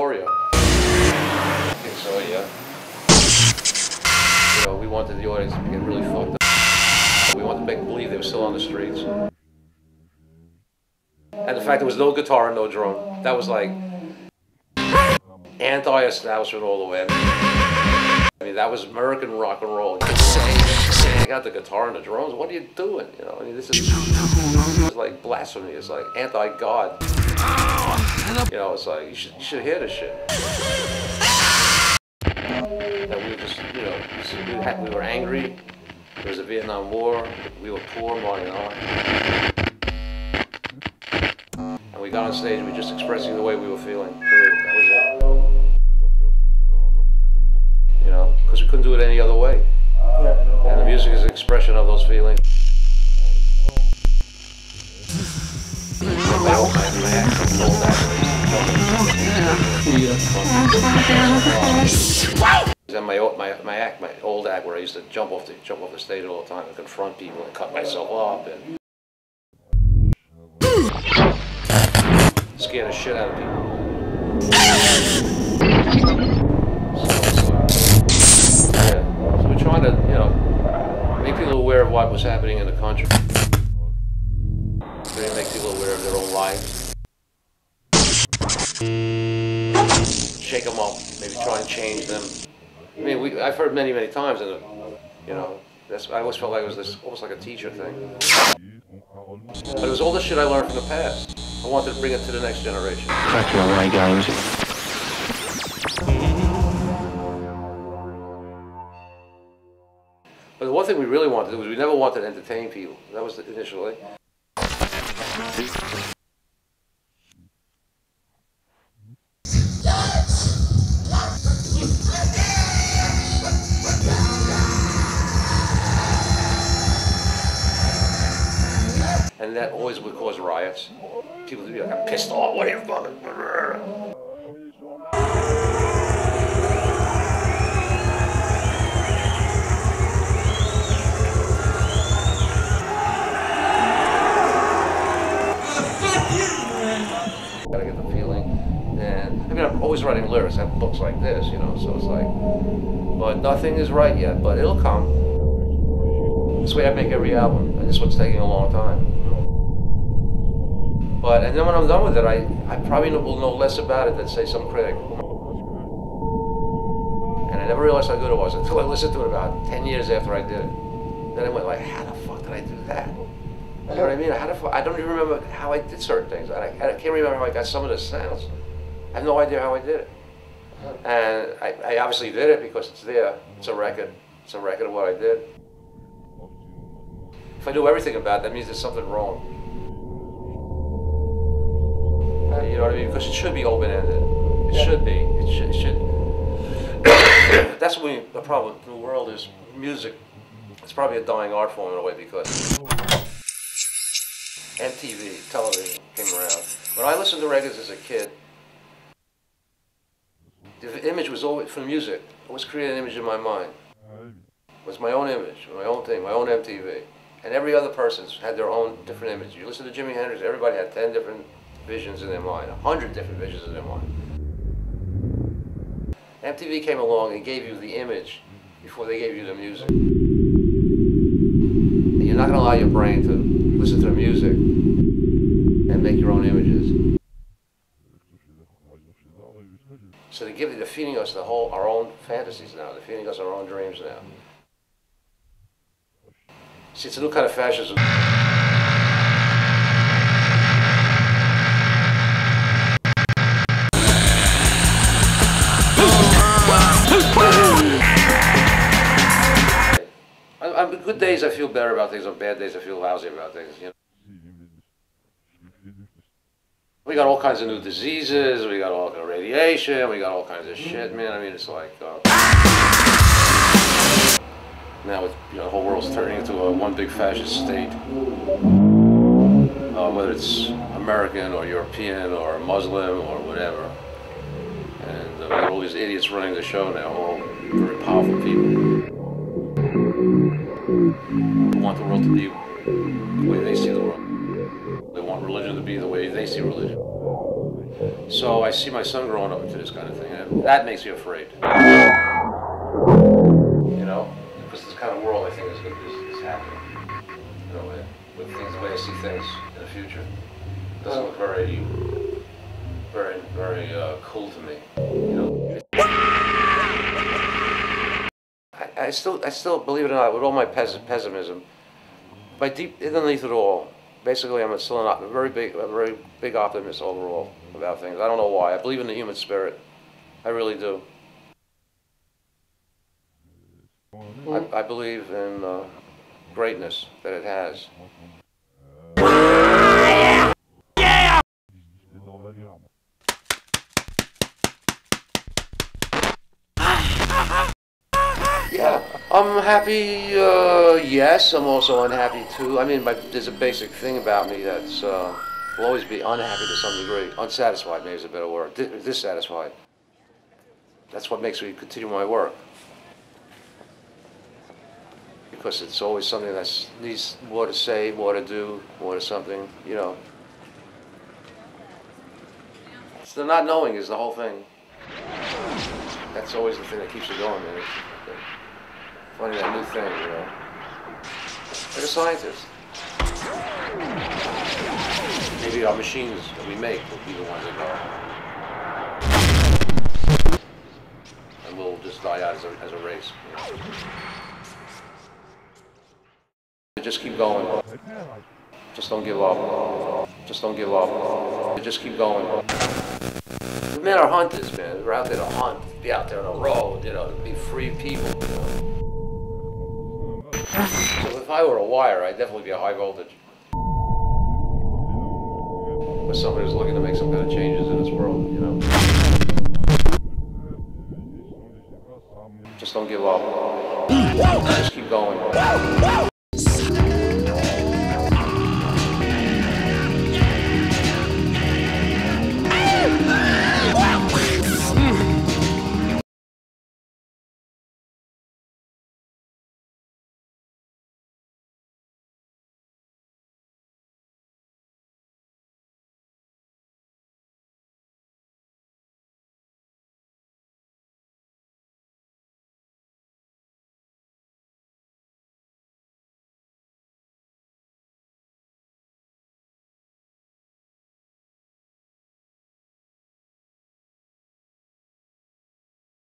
euphoria. I think so, yeah. You know, we wanted the audience to get really fucked up. We wanted to make them believe they were still on the streets. And the fact there was no guitar and no drum, that was like anti-establishment all the way. I mean, that was American rock and roll. You got the guitar and the drums. What are you doing? You know, I mean, this is like blasphemy. It's like anti-God. You know, it's like you should hear this shit. And we were just, you know, we were angry. There was a Vietnam War. We were poor, Marty and I. And we got on stage and we were just expressing the way we were feeling. Period. That was it. You know, because we couldn't do it any other way. And the music is an expression of those feelings. And my old act where I used to jump off the stage all the time and confront people and cut myself up and scare the shit out of people. So we're trying to, you know, make people aware of what was happening in the country. We're to make people aware of their own lives. Shake them up, maybe try and change them. I mean, I've heard many times, and you know, I always felt like it was this almost like a teacher thing. But it was all the shit I learned from the past. I wanted to bring it to the next generation. Cracking away games. But the one thing we really wanted to do was we never wanted to entertain people. That was initially. And that always would cause riots. People would be like, pissed off, what are you fucking... Gotta get the feeling. And, I mean, I'm always writing lyrics. I have books like this, you know, so it's like... But nothing is right yet, but it'll come. This way I make every album, and this one's taking a long time. But, and then when I'm done with it, I probably will know less about it than, say, some critic. And I never realized how good it was until I listened to it about 10 years after I did it. Then I went like, how the fuck did I do that? You know what I mean? I don't even remember how I did certain things. I can't remember how I got some of the sounds. I have no idea how I did it. And I obviously did it because it's there. It's a record. It's a record of what I did. If I knew everything about it, that means there's something wrong. You know what I mean? Because it should be open-ended. It should be. It should. That's what the problem in the world is music. It's probably a dying art form in a way because MTV, television came around. When I listened to records as a kid, the image was always, from music, I always created an image in my mind. It was my own image, my own thing, my own MTV. And every other person had their own different image. You listen to Jimi Hendrix, everybody had 10 different visions in their mind, 100 different visions in their mind. MTV came along and gave you the image before they gave you the music. And you're not going to allow your brain to listen to the music and make your own images. So they're feeding us our own fantasies now. They're feeding us our own dreams now. See, it's a new kind of fascism. On good days I feel better about things, on bad days I feel lousy about things, you know. We got all kinds of new diseases, we got all kinds of radiation, we got all kinds of shit, man. I mean, it's like... now it's, you know, the whole world's turning into one big fascist state. Whether it's American or European or Muslim or whatever. And we got all these idiots running the show now, all very powerful people. They want the world to be the way they see the world. They want religion to be the way they see religion. So I see my son growing up into this kind of thing, and that makes me afraid. You know, because this kind of world I think is happening. You know, with things, the way I see things in the future, it doesn't look very cool to me. You know. I still believe it or not, with all my pessimism, by deep underneath it all, basically I'm still a very big optimist overall about things. I don't know why. I believe in the human spirit. I really do. I believe in greatness that it has. Yeah, I'm happy, yes, I'm also unhappy too. I mean, there's a basic thing about me that's, will always be unhappy to some degree. Unsatisfied, maybe is a better word. Dissatisfied. That's what makes me continue my work. Because it's always something that needs more to say, more to do, more to something, you know. So the not knowing is the whole thing. That's always the thing that keeps you going, man. Finding that new thing, you know. Like a scientist. Maybe our machines that we make will be the ones that go. And we'll just die out as a race. You know? Just keep going. Just don't give up. Just don't give up. Just keep going. The men are hunters, man. We're out there to hunt, be out there on the road, you know, to be free people, you know. So if I were a wire, I'd definitely be a high voltage. Or somebody who's looking to make some kind of changes in this world, you know. Just don't give up. Just keep going.